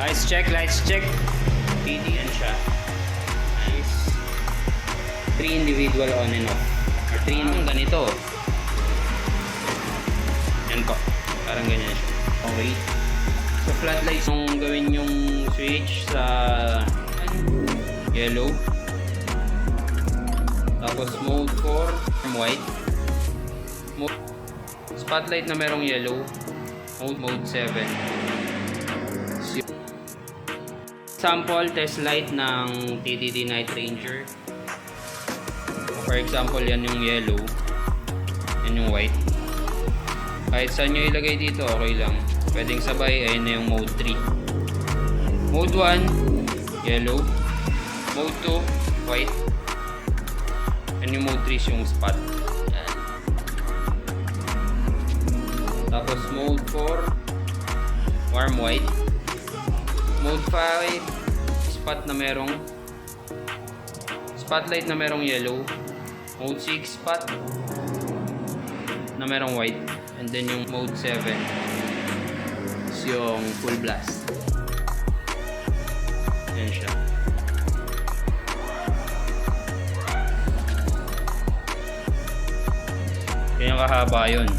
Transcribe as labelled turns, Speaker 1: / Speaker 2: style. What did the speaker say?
Speaker 1: Lights check. PD yan siya. Nice. 3 individual on and off. 3 nung ganito. Yan po. Parang ganyan siya. Okay. So flat lights nung gawin yung switch sa yellow. Tapos mode 4 white. Spotlight na merong yellow. Mode 7. Sample test light ng TDD Night Ranger. For example, yan yung yellow. Yan yung white. Kahit saan nyo ilagay dito, okay lang. Pwedeng sabay, ayun na yung mode 3. Mode 1, yellow. Mode 2, white. And yung mode 3 yung spot. Yan. Tapos mode 4, warm white. Mode 5, spot na merong spotlight na merong yellow. Mode 6, spot na merong white. And then yung mode 7 is yung full blast. Yan siya. Kaya kahaba yun.